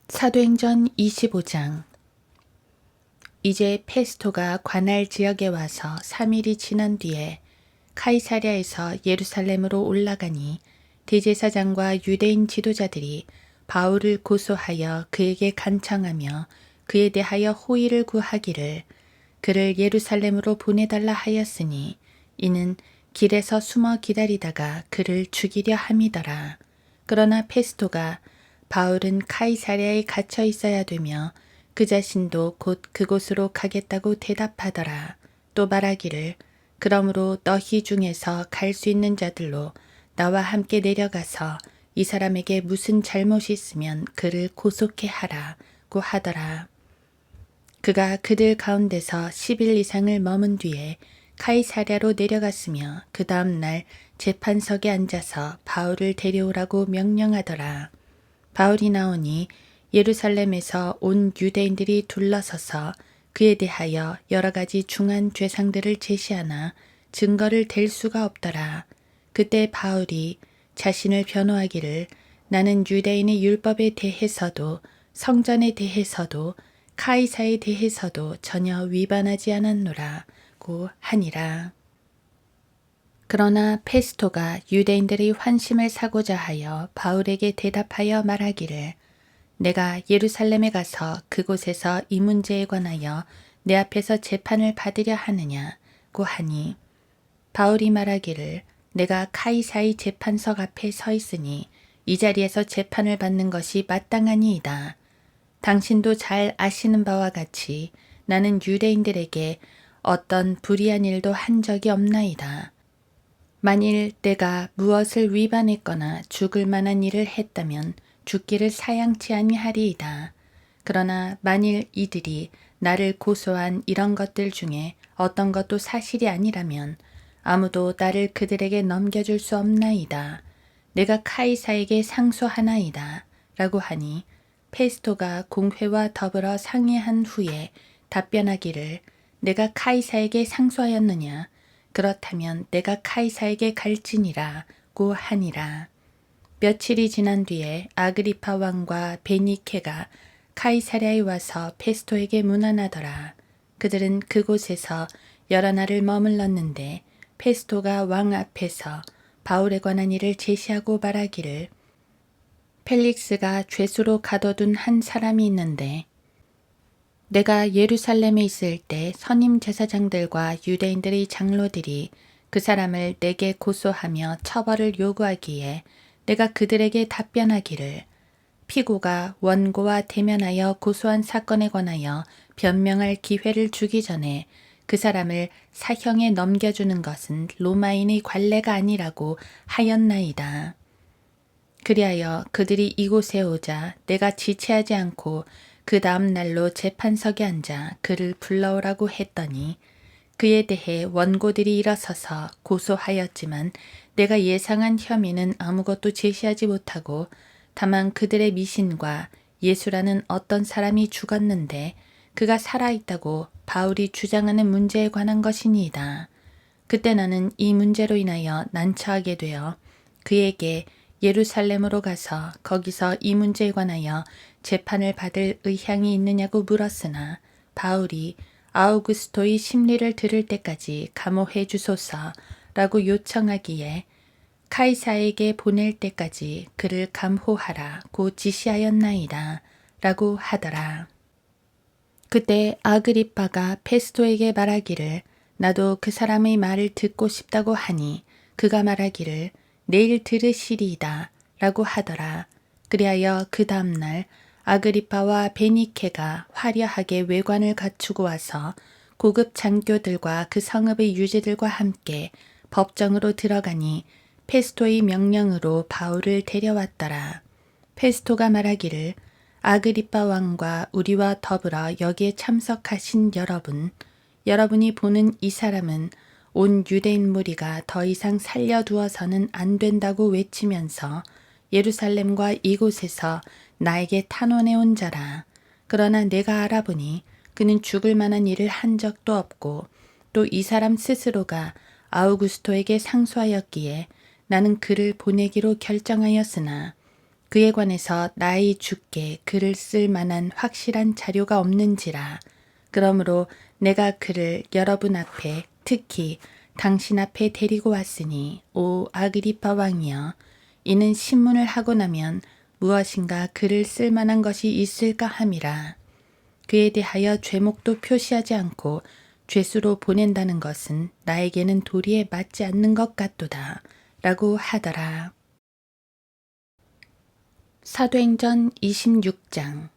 사도행전 25장. 이제 페스토가 관할 지역에 와서 3일이 지난 뒤에 카이사랴에서 예루살렘으로 올라가니 대제사장과 유대인 지도자들이 바울을 고소하여 그에게 간청하며 그에 대하여 호의를 구하기를 그를 예루살렘으로 보내달라 하였으니 이는 길에서 숨어 기다리다가 그를 죽이려 함이더라. 그러나 페스토가 바울은 카이사랴에 갇혀 있어야 되며 그 자신도 곧 그곳으로 가겠다고 대답하더라. 또 말하기를 그러므로 너희 중에서 갈 수 있는 자들로 나와 함께 내려가서 이 사람에게 무슨 잘못이 있으면 그를 고소케 하라고 하더라. 그가 그들 가운데서 10일 이상을 머문 뒤에 카이사랴로 내려갔으며 그 다음 날 재판석에 앉아서 바울을 데려오라고 명령하더라. 바울이 나오니 예루살렘에서 온 유대인들이 둘러서서 그에 대하여 여러 가지 중한 죄상들을 제시하나 증거를 댈 수가 없더라. 그때 바울이 자신을 변호하기를 나는 유대인의 율법에 대해서도 성전에 대해서도 카이사에 대해서도 전혀 위반하지 않았노라고 하니라. 그러나 페스토가 유대인들의 환심을 사고자 하여 바울에게 대답하여 말하기를 내가 예루살렘에 가서 그곳에서 이 문제에 관하여 내 앞에서 재판을 받으려 하느냐고 하니 바울이 말하기를 내가 카이사의 재판석 앞에 서 있으니 이 자리에서 재판을 받는 것이 마땅하니이다. 당신도 잘 아시는 바와 같이 나는 유대인들에게 어떤 불의한 일도 한 적이 없나이다. 만일 내가 무엇을 위반했거나 죽을 만한 일을 했다면 죽기를 사양치 아니하리이다. 그러나 만일 이들이 나를 고소한 이런 것들 중에 어떤 것도 사실이 아니라면 아무도 나를 그들에게 넘겨줄 수 없나이다. 내가 카이사에게 상소하나이다. 라고 하니 페스토가 공회와 더불어 상의한 후에 답변하기를 내가 카이사에게 상소하였느냐? 그렇다면 내가 카이사에게 갈지니라고 하니라. 며칠이 지난 뒤에 아그리파 왕과 베니케가 카이사랴에 와서 페스토에게 문안하더라. 그들은 그곳에서 여러 날을 머물렀는데 페스토가 왕 앞에서 바울에 관한 일을 제시하고 말하기를 펠릭스가 죄수로 가둬둔 한 사람이 있는데 내가 예루살렘에 있을 때 선임 제사장들과 유대인들의 장로들이 그 사람을 내게 고소하며 처벌을 요구하기에 내가 그들에게 답변하기를 피고가 원고와 대면하여 고소한 사건에 관하여 변명할 기회를 주기 전에 그 사람을 사형에 넘겨주는 것은 로마인의 관례가 아니라고 하였나이다. 그리하여 그들이 이곳에 오자 내가 지체하지 않고 그 다음 날로 재판석에 앉아 그를 불러오라고 했더니 그에 대해 원고들이 일어서서 고소하였지만 내가 예상한 혐의는 아무것도 제시하지 못하고 다만 그들의 미신과 예수라는 어떤 사람이 죽었는데 그가 살아있다고 바울이 주장하는 문제에 관한 것이니이다. 그때 나는 이 문제로 인하여 난처하게 되어 그에게 예루살렘으로 가서 거기서 이 문제에 관하여 재판을 받을 의향이 있느냐고 물었으나 바울이 아우구스토의 심리를 들을 때까지 감호해 주소서라고 요청하기에 카이사에게 보낼 때까지 그를 감호하라고 지시하였나이다 라고 하더라. 그때 아그리빠가 페스토에게 말하기를 나도 그 사람의 말을 듣고 싶다고 하니 그가 말하기를 내일 들으시리이다 라고 하더라. 그리하여 그 다음날 아그리빠와 베니케가 화려하게 외관을 갖추고 와서 고급 장교들과 그 성읍의 유지들과 함께 법정으로 들어가니 페스토의 명령으로 바울을 데려왔더라. 페스토가 말하기를 아그리빠 왕과 우리와 더불어 여기에 참석하신 여러분이 보는 이 사람은 온 유대인 무리가 더 이상 살려두어서는 안 된다고 외치면서 예루살렘과 이곳에서 나에게 탄원해온 자라. 그러나 내가 알아보니 그는 죽을 만한 일을 한 적도 없고 또 이 사람 스스로가 아우구스토에게 상소하였기에 나는 그를 보내기로 결정하였으나 그에 관해서 나의 주께 글을 쓸 만한 확실한 자료가 없는지라. 그러므로 내가 그를 여러분 앞에 특히 당신 앞에 데리고 왔으니 오 아그리빠 왕이여, 이는 신문을 하고 나면 무엇인가 글을 쓸 만한 것이 있을까 함이라. 그에 대하여 죄목도 표시하지 않고 죄수로 보낸다는 것은 나에게는 도리에 맞지 않는 것 같도다 라고 하더라. 사도행전 26장.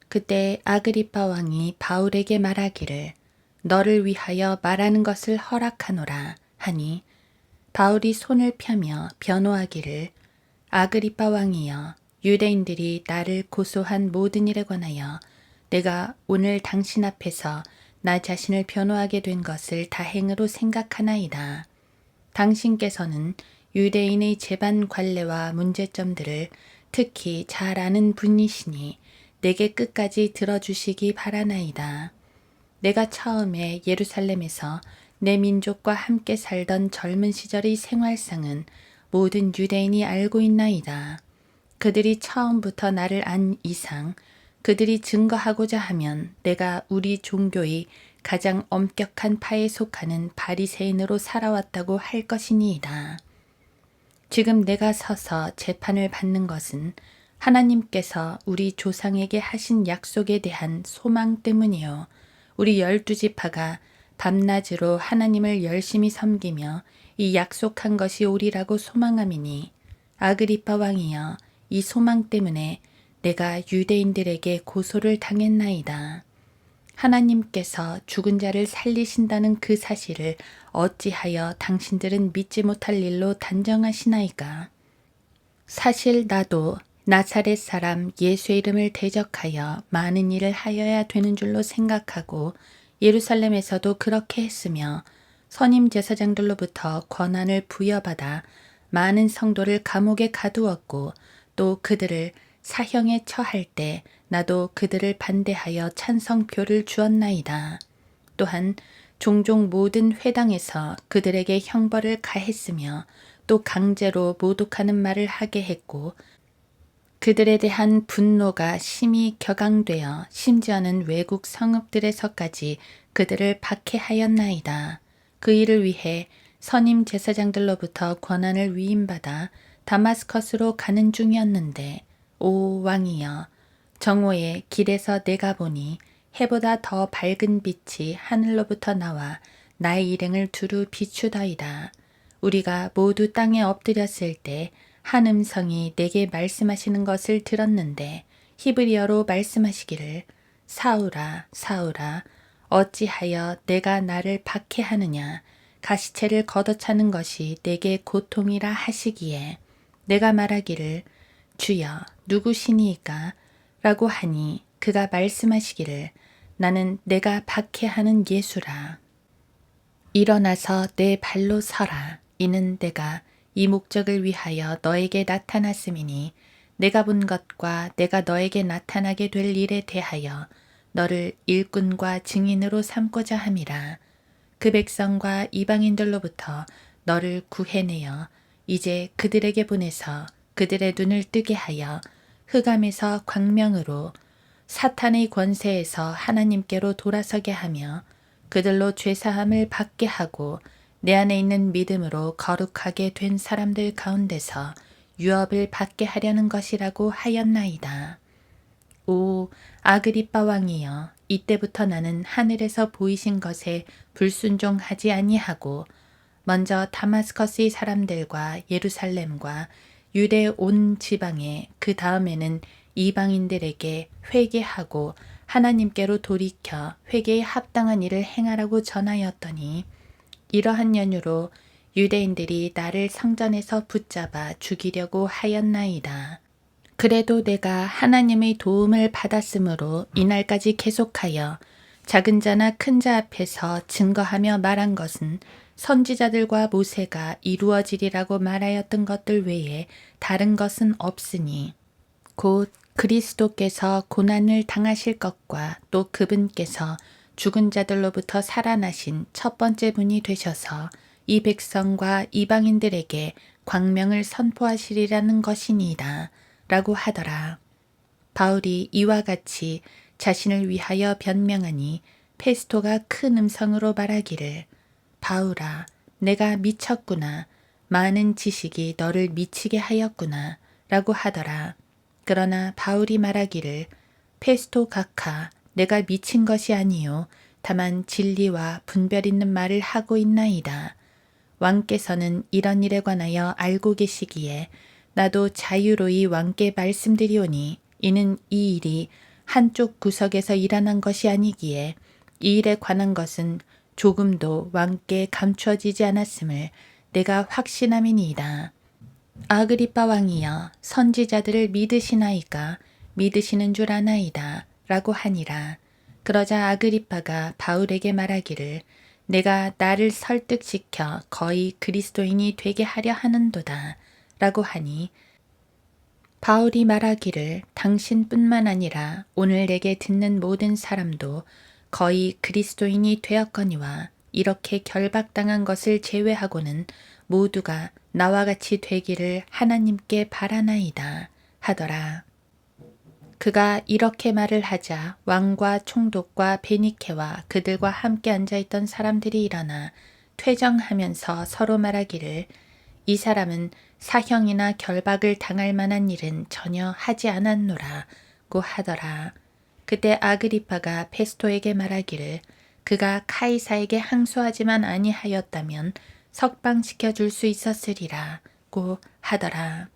그때 아그리빠 왕이 바울에게 말하기를 너를 위하여 말하는 것을 허락하노라 하니, 바울이 손을 펴며 변호하기를 아그리빠 왕이여, 유대인들이 나를 고소한 모든 일에 관하여 내가 오늘 당신 앞에서 나 자신을 변호하게 된 것을 다행으로 생각하나이다. 당신께서는 유대인의 재반 관례와 문제점들을 특히 잘 아는 분이시니 내게 끝까지 들어주시기 바라나이다. 내가 처음에 예루살렘에서 내 민족과 함께 살던 젊은 시절의 생활상은 모든 유대인이 알고 있나이다. 그들이 처음부터 나를 안 이상 그들이 증거하고자 하면 내가 우리 종교의 가장 엄격한 파에 속하는 바리새인으로 살아왔다고 할 것이니이다. 지금 내가 서서 재판을 받는 것은 하나님께서 우리 조상에게 하신 약속에 대한 소망 때문이요, 우리 12지파가 밤낮으로 하나님을 열심히 섬기며 이 약속한 것이 오리라고 소망함이니, 아그리빠 왕이여, 이 소망 때문에 내가 유대인들에게 고소를 당했나이다. 하나님께서 죽은 자를 살리신다는 그 사실을 어찌하여 당신들은 믿지 못할 일로 단정하시나이까? 사실 나도 나사렛 사람 예수의 이름을 대적하여 많은 일을 하여야 되는 줄로 생각하고 예루살렘에서도 그렇게 했으며 선임 제사장들로부터 권한을 부여받아 많은 성도를 감옥에 가두었고 또 그들을 사형에 처할 때 나도 그들을 반대하여 찬성표를 주었나이다. 또한 종종 모든 회당에서 그들에게 형벌을 가했으며 또 강제로 모독하는 말을 하게 했고, 그들에 대한 분노가 심히 격앙되어 심지어는 외국 성읍들에서까지 그들을 박해하였나이다. 그 일을 위해 선임 제사장들로부터 권한을 위임받아 다마스커스로 가는 중이었는데, 오 왕이여, 정오에 길에서 내가 보니 해보다 더 밝은 빛이 하늘로부터 나와 나의 일행을 두루 비추더이다. 우리가 모두 땅에 엎드렸을 때 한 음성이 내게 말씀하시는 것을 들었는데 히브리어로 말씀하시기를 사울아 사울아 어찌하여 내가 나를 박해하느냐, 가시체를 걷어차는 것이 내게 고통이라 하시기에 내가 말하기를 주여 누구시니이까 라고 하니, 그가 말씀하시기를 나는 내가 박해하는 예수라. 일어나서 내 발로 서라. 이는 내가 이 목적을 위하여 너에게 나타났음이니 내가 본 것과 내가 너에게 나타나게 될 일에 대하여 너를 일꾼과 증인으로 삼고자 함이라. 그 백성과 이방인들로부터 너를 구해내어 이제 그들에게 보내서 그들의 눈을 뜨게 하여 흑암에서 광명으로 사탄의 권세에서 하나님께로 돌아서게 하며 그들로 죄사함을 받게 하고 내 안에 있는 믿음으로 거룩하게 된 사람들 가운데서 유업을 받게 하려는 것이라고 하였나이다. 오 아그리빠 왕이여, 이때부터 나는 하늘에서 보이신 것에 불순종하지 아니하고 먼저 다마스커스의 사람들과 예루살렘과 유대 온 지방에 그 다음에는 이방인들에게 회개하고 하나님께로 돌이켜 회개에 합당한 일을 행하라고 전하였더니, 이러한 연유로 유대인들이 나를 성전에서 붙잡아 죽이려고 하였나이다. 그래도 내가 하나님의 도움을 받았으므로 이날까지 계속하여 작은 자나 큰 자 앞에서 증거하며 말한 것은 선지자들과 모세가 이루어지리라고 말하였던 것들 외에 다른 것은 없으니, 곧 그리스도께서 고난을 당하실 것과 또 그분께서 죽은 자들로부터 살아나신 첫 번째 분이 되셔서 이 백성과 이방인들에게 광명을 선포하시리라는 것이니이다. 라고 하더라. 바울이 이와 같이 자신을 위하여 변명하니 페스토가 큰 음성으로 말하기를 바울아, 내가 미쳤구나. 많은 지식이 너를 미치게 하였구나. 라고 하더라. 그러나 바울이 말하기를 페스토 각하, 내가 미친 것이 아니요 다만 진리와 분별 있는 말을 하고 있나이다. 왕께서는 이런 일에 관하여 알고 계시기에 나도 자유로이 왕께 말씀드리오니 이는 이 일이 한쪽 구석에서 일어난 것이 아니기에 이 일에 관한 것은 조금도 왕께 감추어지지 않았음을 내가 확신함이니이다. 아그리빠 왕이여 선지자들을 믿으시나이까 믿으시는 줄 아나이다. 라고 하니라. 그러자 아그리빠가 바울에게 말하기를 내가 나를 설득시켜 거의 그리스도인이 되게 하려 하는도다. 라고 하니 바울이 말하기를 당신뿐만 아니라 오늘 내게 듣는 모든 사람도 거의 그리스도인이 되었거니와 이렇게 결박당한 것을 제외하고는 모두가 나와 같이 되기를 하나님께 바라나이다 하더라. 그가 이렇게 말을 하자 왕과 총독과 베니케와 그들과 함께 앉아있던 사람들이 일어나 퇴정하면서 서로 말하기를 이 사람은 사형이나 결박을 당할 만한 일은 전혀 하지 않았노라고 하더라. 그때 아그리파가 페스토에게 말하기를 그가 카이사에게 항소하지만 아니하였다면 석방시켜 줄 수 있었으리라고 하더라.